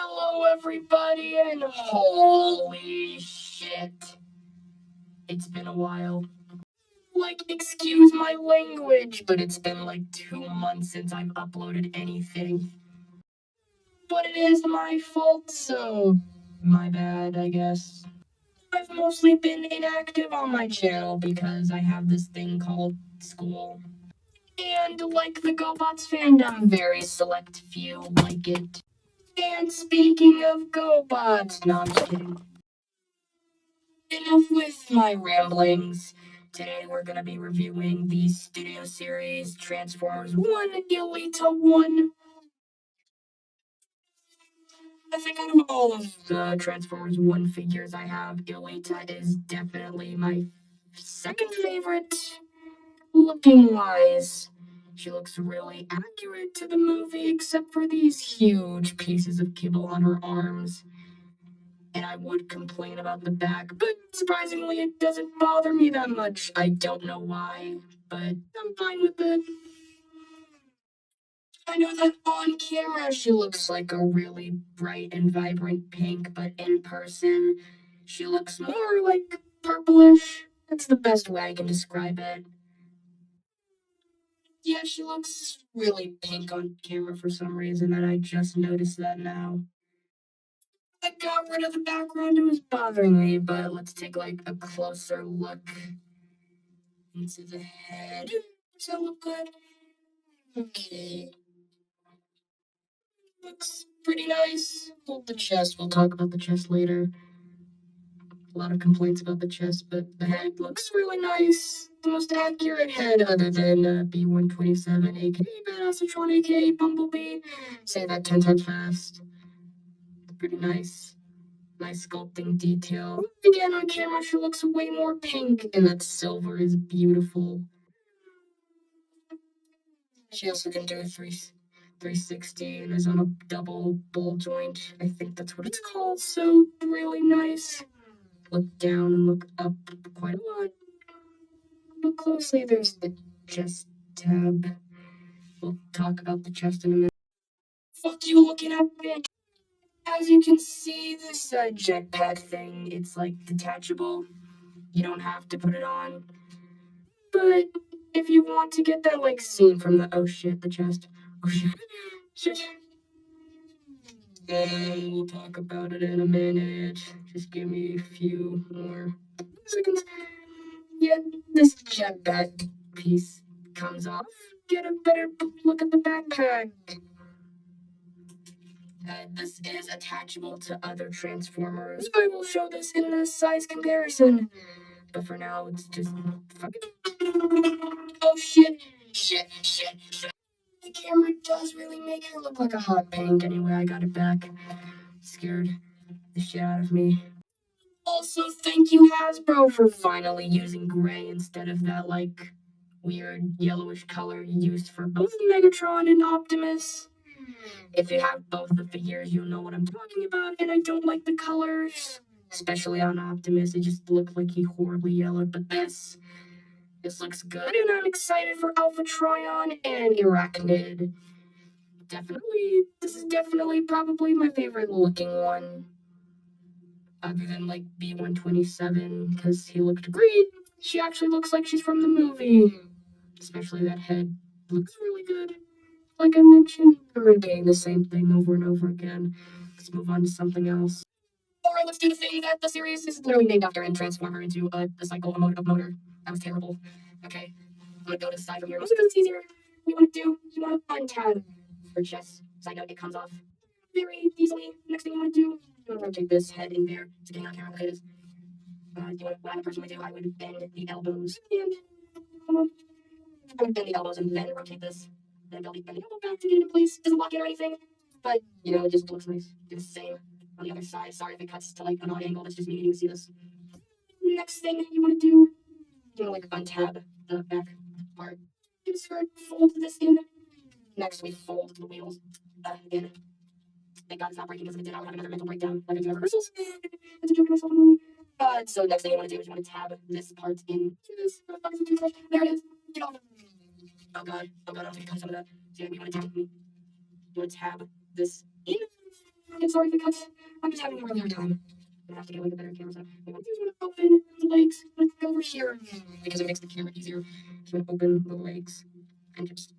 Hello, everybody, and holy shit. It's been a while. Excuse my language, but it's been like 2 months since I've uploaded anything. But it is my fault, so my bad, I guess. I've mostly been inactive on my channel because I have this thing called school. And like the GoBots fandom, very select few like it. And speaking of GoBots, no, I'm just kidding. Enough with my ramblings. Today we're gonna be reviewing the studio series Transformers 1 Elita-1. I think out of all of the Transformers 1 figures I have, Elita is definitely my second favorite. Looking wise, she looks really accurate to the movie, except for these huge pieces of kibble on her arms. And I would complain about the back, but surprisingly, it doesn't bother me that much. I don't know why, but I'm fine with it. I know that on camera she looks like a really bright and vibrant pink, but in person, she looks more like purplish. That's the best way I can describe it. Yeah, she looks really pink on camera for some reason, and I just noticed that now. I got rid of the background, it was bothering me, but let's take like a closer look into the head. Does that look good? Okay. Looks pretty nice. Well, the chest, we'll talk about the chest later. A lot of complaints about the chest, but the head looks really nice. The most accurate head other than B-127, aka Badass H1, aka Bumblebee. Say that 10 times fast. Pretty nice. Nice sculpting detail. Again, on camera, she looks way more pink, and that silver is beautiful. She also can do a 360 and is on a double ball joint. I think that's what it's called, so really nice. Look down and look up quite a lot. Look closely, there's the chest tab. We'll talk about the chest in a minute. Fuck you looking at, bitch? As you can see, this jetpack thing, it's like detachable. You don't have to put it on. But if you want to get that like scene from the oh shit, the chest. Oh shit. Shit. And we'll talk about it in a minute. Just give me a few more seconds. Yeah, this jetpack piece comes off. Get a better look at the backpack. This is attachable to other Transformers. I will show this in the size comparison. But for now, it's just fucking. Oh shit, shit, shit, shit. The camera does really make her look like a hot pink. Anyway, I got it back. Scared the shit out of me. Also, thank you, Hasbro, for finally using gray instead of that, like, weird yellowish color used for both Megatron and Optimus. If you have both the figures, you'll know what I'm talking about, and I don't like the colors. Especially on Optimus, it just looked like he horribly yellowed, but this looks good, and I'm excited for Alpha Trion and Arachnid. This is definitely probably my favorite looking one. Other than like B-127, because he looked great. She actually looks like she's from the movie. Especially that head looks really good. Like I mentioned, I'm repeating the same thing over and over again. Let's move on to something else. Alright, let's do the thing that the series is literally named after and transform her into a cycle of motor. That was terrible. Okay, I'm gonna go to the side from here. Mostly because it's easier. You wanna untab her chest. Side note, it comes off very easily. Next thing you wanna do, you wanna rotate this head in there to get on camera what it is. What I would personally do, I would bend the elbows and I would bend the elbows and then rotate this. Then bend the elbow back to get it in place. Doesn't lock in or anything, but it just looks nice. Do the same on the other side. Sorry if it cuts to like an odd angle. That's just me needing to see this. Next thing you want to do, like untab the back part. Do the skirt, fold this in. Next we fold the wheels in. Thank God it's not breaking because if it did, I would have another mental breakdown like I do at rehearsals. That's a joke to myself in the movie. So next thing you want to do is you want to tab this part into this. There it is. Get off. Oh God, I don't think I cut some of that. So yeah, you want to tab this in. And sorry if it cuts. I'm just having a really hard time. I'm gonna have to get like a better camera setup. What you want to do is you want to open the legs. Let's go over here because it makes the camera easier. So you want to open the legs and just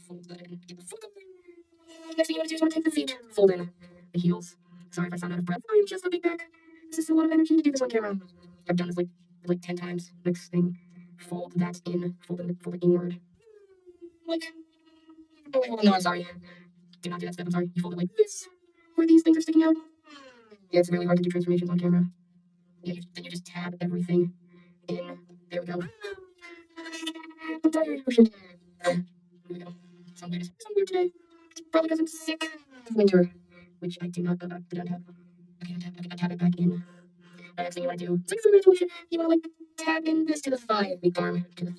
fold that in. Get the foot up there. Next thing you want to do is you want to take the feet, fold in the heels. Sorry if I sound out of breath. I am just a big back. This is a lot of energy to do this on camera. I've done this like 10 times. Next thing, fold that in, fold it inward. Like, oh wait, no, I'm sorry. Do not do that step. I'm sorry. You fold it like this, where these things are sticking out. Yeah, it's really hard to do transformations on camera. Yeah, then you just tab everything in. There we go. I'm tired. Oh shit. There we go. Some weird today. It's probably because I'm sick. Winter, which I do not have. Okay, I tab it back in. Next thing you want to do, it's like some resolution. You want to like tab in this to the thigh of the arm, to the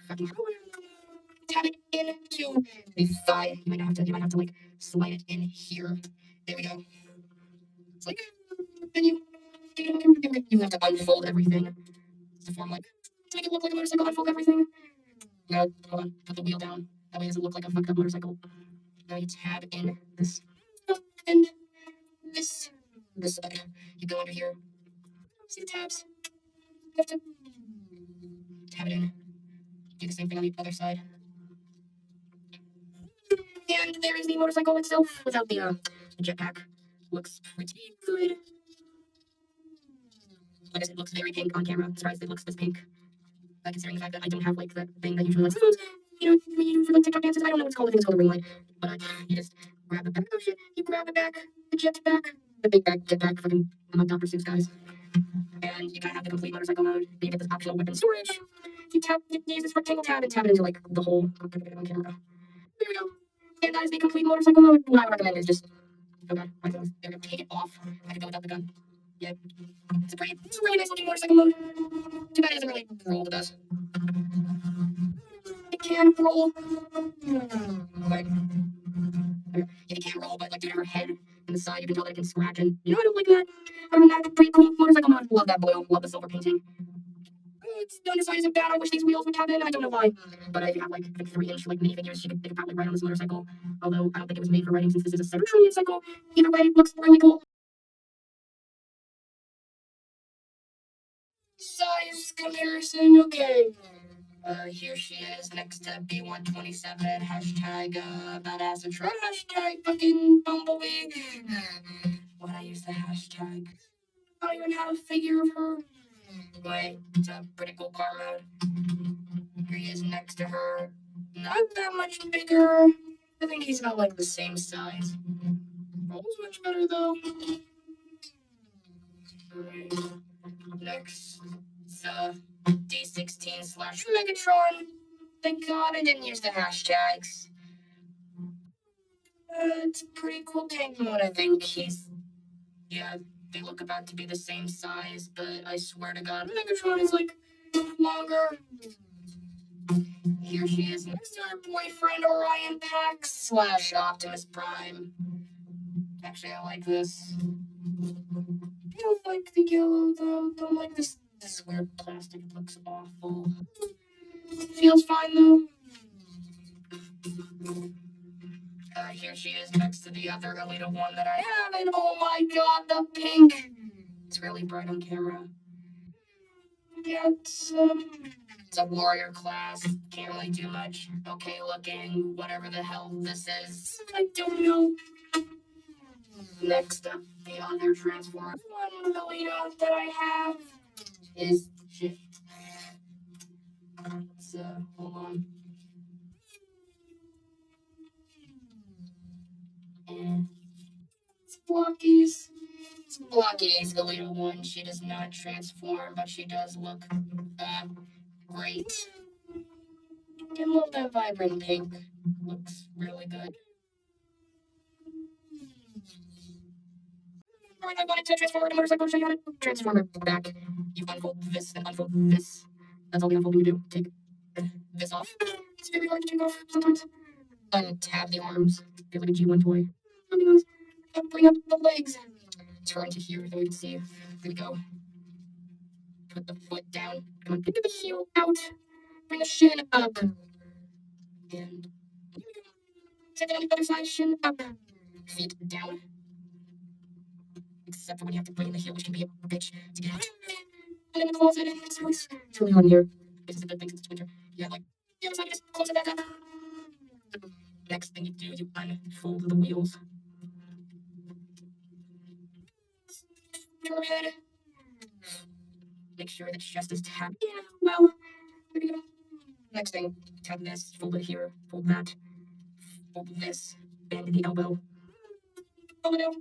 fucking tab it into the thigh. You might have to like slide it in here. There we go. It's like then you have to unfold everything to form like to make it look like a motorcycle. Unfold everything. Now hold on, put the wheel down. That way it doesn't look like a fucked up motorcycle. Now you tab in this and this side. You go under here. See the tabs. You have to tab it in. Do the same thing on the other side. And there is the motorcycle itself without the jetpack. Looks pretty good. Like I said, it looks very pink on camera. I'm surprised it looks this pink. Considering the fact that I don't have like that thing that usually like phones, when you do for like TikTok dances. I don't know what it's called. I think it's called a ring light. But you just grab the back. Oh shit! You grab the back, the jet back, the big back, jet back. Fucking, I'm like Dr. Seuss, guys. And you kind of have the complete motorcycle mode. Then you get this optional weapon storage. You use this rectangle tab and tab it into like the whole. I'm gonna get it on camera. There we go. And that is the complete motorcycle mode. What I would recommend is just, oh god, my thing is, they're gonna take it off. I could go without the gun. Yeah. It's a really nice looking motorcycle mode. Too bad it doesn't really roll the best. It can roll. Like, yeah, it can roll, but like due to her head and the side, you can tell that it can scratch. And I don't like that. Other than that, it's pretty cool motorcycle mode. Love that blue. Love the silver painting. It's done the size of that. I wish these wheels would have in. I don't know why. But if you have like 3-inch like minifigures, they could probably ride on this motorcycle. Although I don't think it was made for riding since this is a Cybertronian cycle. Either way, it looks really cool. Size comparison, okay. Here she is next to B127, hashtag badass intro, hashtag fucking bumblebee. When I use the hashtag, I don't even have a figure of her. Anyway, it's a pretty cool car mode. Here he is next to her, not that much bigger. I think he's about like the same size. Rolls much better though. Alright, next, it's D16 slash Megatron. Thank God I didn't use the hashtags. It's a pretty cool tank mode, I think. Yeah, they look about to be the same size, but I swear to God, Megatron is like longer. Here she is next to her boyfriend, Orion Pax slash Optimus Prime. Actually, I like this. I don't like the yellow, though. Don't like this weird plastic. It looks awful. Feels fine, though. Here she is next to the other Elita-1 that I have, and oh my god, the pink! It's really bright on camera. Yeah, it's a warrior class. Can't really do much. Okay looking, whatever the hell this is. I don't know. Next up, the other Transformers one Elita that I have is Shift. Hold on. And it's Blockies. It's Blockies Elita-1. She does not transform, but she does look great. I love that vibrant pink. Looks really good. Alright, I wanted to transform her to motorcycle to show you how to transform her back. You unfold this and unfold this. That's all the unfolding you do. Take this off. It's very hard to take off sometimes. Untab the arms. Feel like a G1 toy. Bring up the legs. Turn to here so we can see. There we go. Put the foot down. Come on, get the heel out. Bring the shin up. And here we go. Take it on the other side, shin up. Feet down. except for when you have to bring in the heel, which can be a bitch to get out. And in the closet, it's really hot in here. This is a good thing since it's winter. Yeah, like the other side, you just close it back up. Next thing you do is you unfold the wheels. Turn ahead. Make sure the chest is tapped in well. There you go. Next thing, tap this, fold it here, fold that, fold this, bend the elbow, fold it out,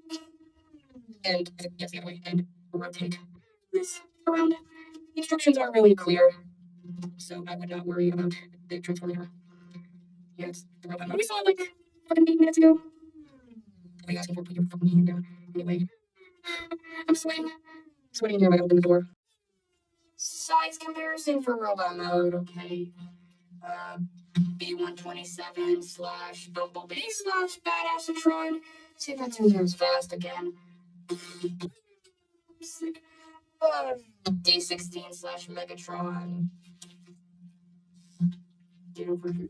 and yes, the other way, and rotate this around. The instructions are really clear, so I would not worry about the transforming her. Yeah, it's the robot mode we saw like fucking 8 minutes ago. What are you asking for? Put your fucking hand down. Anyway, I'm sweating here when I open the door. Size comparison for robot mode, okay. Uh, B127 slash Bumblebee slash Badassatron. See if that turns out as fast again. Sick. D16 slash Megatron. Get over here.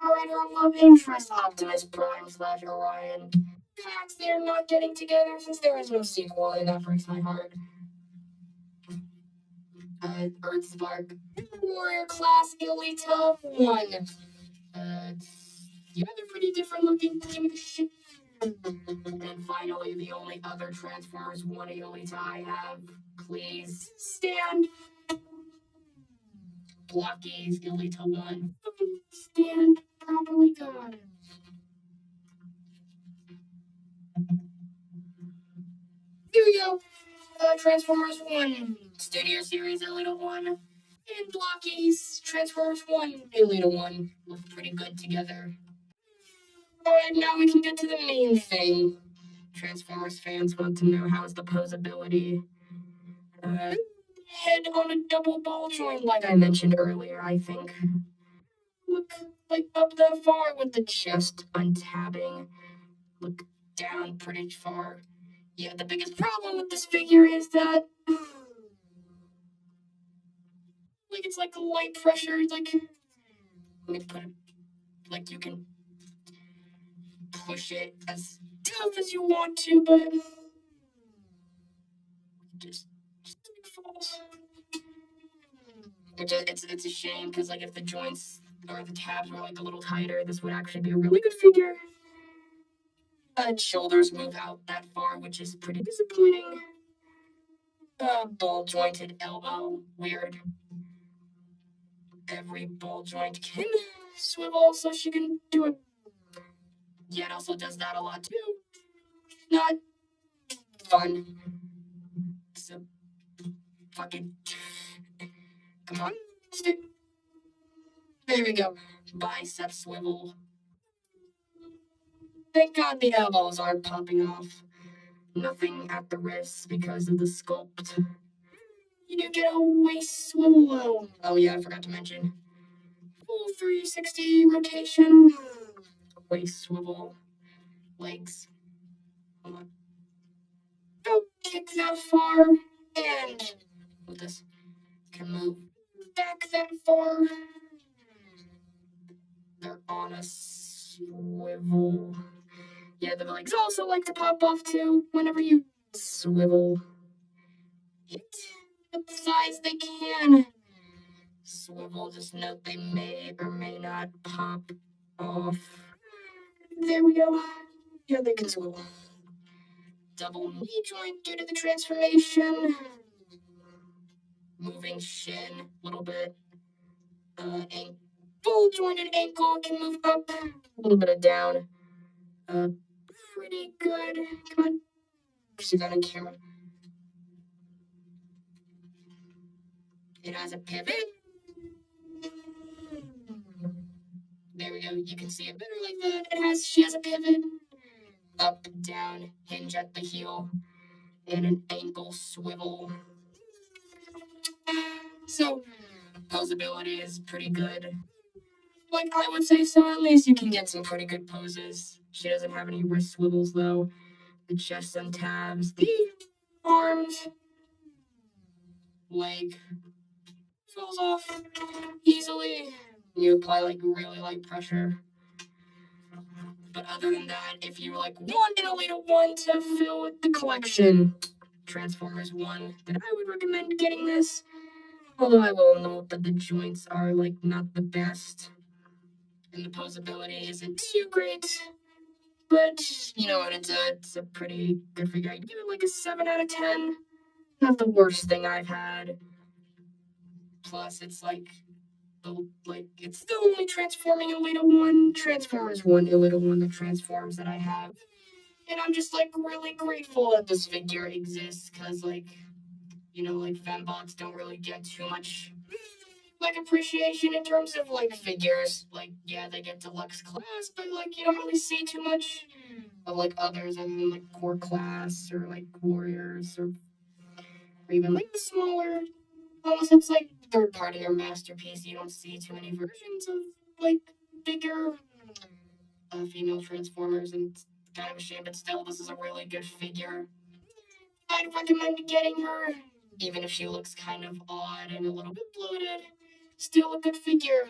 Alright, our love interest Optimus Prime slash Orion. Packs they're not getting together since there is no sequel, and that breaks my heart. Earthspark. Warrior class Elita-1. Yeah, they're pretty different looking. Give me the shit. And finally, the only other Transformers 1 Elita I have. Please stand. Blockies, Elita-1. Stand properly, God. Here we go. Transformers 1. Studio Series Elita-1. And Blockies, Transformers 1 Elita-1. Look pretty good together. Alright, now we can get to the main thing. Transformers fans want to know how's the posability. Head on a double ball joint, like I mentioned earlier, I think. Look, like up that far with the chest untabbing. Look down pretty far. Yeah, the biggest problem with this figure is that, like, it's like light pressure. Like, let me put it, like, you can push it as tough as you want to, but just falls. It's a shame because like if the joints or the tabs were like a little tighter, this would actually be a really good figure. Shoulders move out that far, which is pretty disappointing. Ball jointed elbow, weird. Every ball joint can swivel, so she can do it. Yeah, it also does that a lot too. Not fun. So fucking come on. There we go. Bicep swivel. Thank God the elbows aren't popping off. Nothing at the wrists because of the sculpt. You do get a waist swivel. Oh yeah, I forgot to mention. Full 360 rotation. Waist swivel. Legs. Hold on. Don't kick that far. And with this, can move back that far. They're on a swivel. Yeah, the legs also like to pop off too whenever you swivel it at the size they can. Swivel, just note they may or may not pop off. There we go. Yeah, they can swivel. Double knee joint due to the transformation. Moving shin a little bit. Full jointed ankle can move up. A little bit of down. Pretty good. Come on. See that on camera. It has a pivot. There we go. You can see it better like that. She has a pivot. Up, down, hinge at the heel, and an ankle swivel. So, posability is pretty good. Like, I would say so. At least you can get some pretty good poses. She doesn't have any wrist swivels, though. The chest untabs. The arms. Leg. Falls off easily. You apply, like, really light pressure. But other than that, if you like want an Elita-1 to fill with the collection, Transformers 1, then I would recommend getting this. Although I will note that the joints are like not the best, and the posability isn't too great. But you know what? It's a pretty good figure. I'd give it like a 7 out of 10. Not the worst thing I've had. Plus, it's it's the only transforming Elita-1 Transformers 1 Elita-1 that transforms that I have. And I'm just like really grateful that this figure exists, because fembots don't really get too much appreciation in terms of figures. Yeah, they get deluxe class, but you don't really see too much of others other than core class or warriors or even the smaller, almost it's third party or masterpiece. You don't see too many versions of bigger female transformers, and it's kind of a shame, but still this is a really good figure. I'd recommend getting her, even if she looks kind of odd and a little bit bloated. Still a good figure.